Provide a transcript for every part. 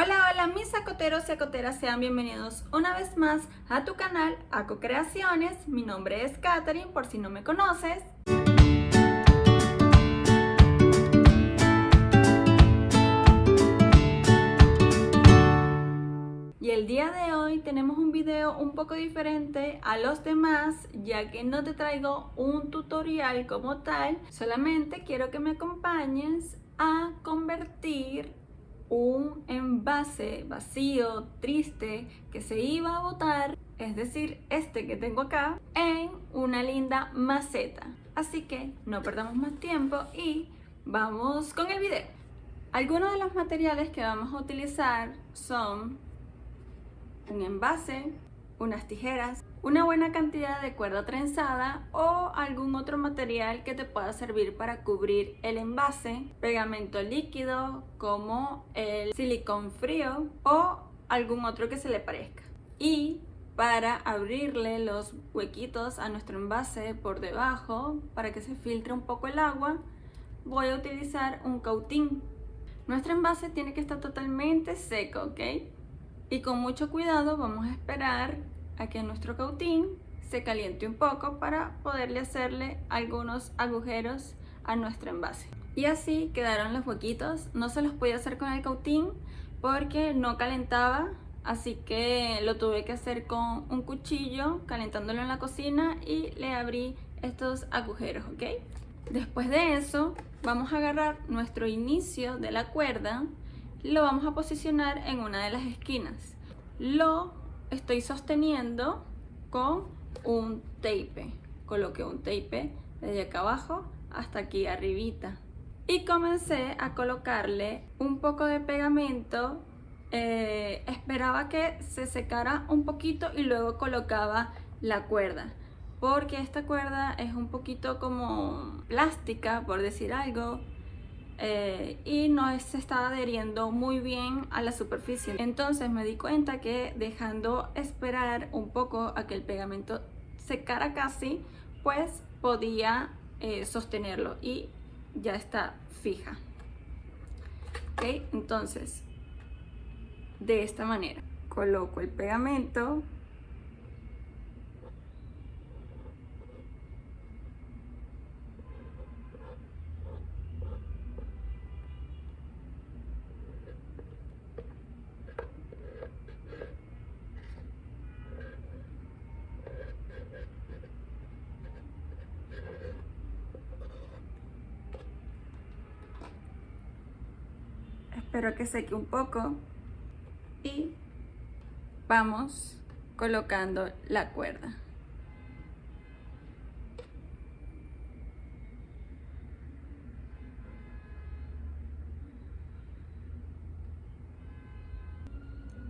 Hola, hola mis acoteros y acoteras, sean bienvenidos una vez más a tu canal Aco Creaciones. Mi nombre es Katherine, por si no me conoces. Y el día de hoy tenemos un video un poco diferente a los demás, ya que no te traigo un tutorial como tal, solamente quiero que me acompañes a convertir un envase vacío, triste, que se iba a botar, es decir, este que tengo acá, en una linda maceta. Así que no perdamos más tiempo y vamos con el video. Algunos de los materiales que vamos a utilizar son un envase, unas tijeras, una buena cantidad de cuerda trenzada o algún otro material que te pueda servir para cubrir el envase, pegamento líquido como el silicón frío o algún otro que se le parezca. Y para abrirle los huequitos a nuestro envase por debajo, para que se filtre un poco el agua, voy a utilizar un cautín. Nuestro envase tiene que estar totalmente seco, ¿ok? Y con mucho cuidado vamos a esperar a que nuestro cautín se caliente un poco para poderle hacerle algunos agujeros a nuestro envase. Y así quedaron los huequitos. No se los podía hacer con el cautín porque no calentaba, así que lo tuve que hacer con un cuchillo, calentándolo en la cocina, y le abrí estos agujeros, ¿ok? Después de eso vamos a agarrar nuestro inicio de la cuerda, lo vamos a posicionar en una de las esquinas. Lo estoy sosteniendo con un tape. Coloqué un tape desde acá abajo hasta aquí arribita. Y comencé a colocarle un poco de pegamento. Esperaba que se secara un poquito y luego colocaba la cuerda, porque esta cuerda es un poquito como plástica, por decir algo, y no se estaba adheriendo muy bien a la superficie. Entonces me di cuenta que dejando esperar un poco a que el pegamento secara casi, pues podía sostenerlo y ya está fija. ¿Ok? Entonces, de esta manera coloco el pegamento, espero que seque un poco y vamos colocando la cuerda.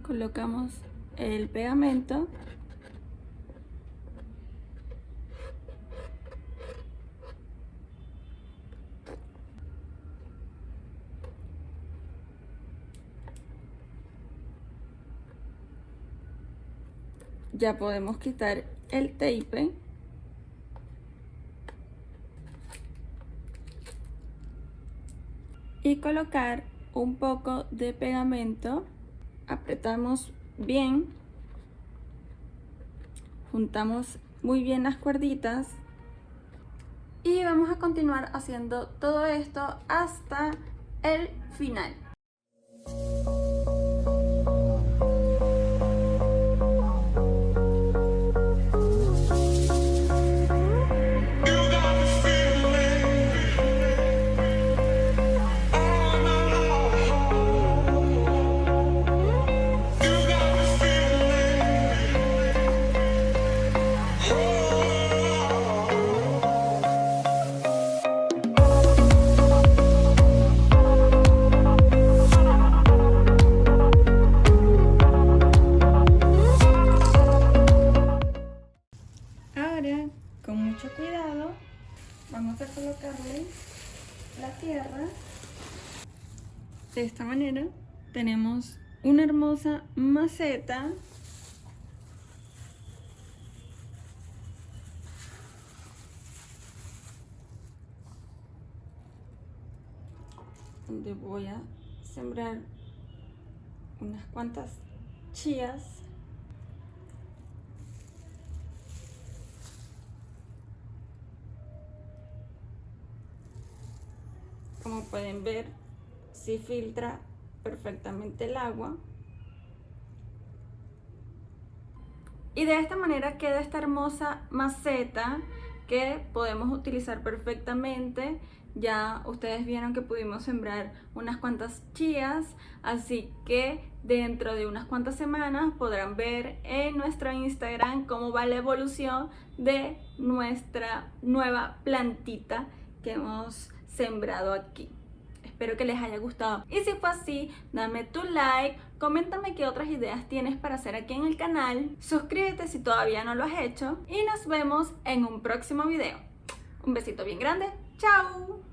Colocamos el pegamento ya podemos quitar el tape y colocar un poco de pegamento. Apretamos bien, juntamos muy bien las cuerditas y vamos a continuar haciendo todo esto hasta el final. Ahora, con mucho cuidado, vamos a colocarle la tierra. De esta manera tenemos una hermosa maceta donde voy a sembrar unas cuantas chías. Como pueden ver, sí filtra perfectamente el agua. Y de esta manera queda esta hermosa maceta que podemos utilizar perfectamente. Ya ustedes vieron que pudimos sembrar unas cuantas chías, así que dentro de unas cuantas semanas podrán ver en nuestro Instagram cómo va la evolución de nuestra nueva plantita que hemos sembrado aquí. Espero que les haya gustado y si fue así, dame tu like, coméntame qué otras ideas tienes para hacer aquí en el canal, suscríbete si todavía no lo has hecho y nos vemos en un próximo video. Un besito bien grande, ¡chao!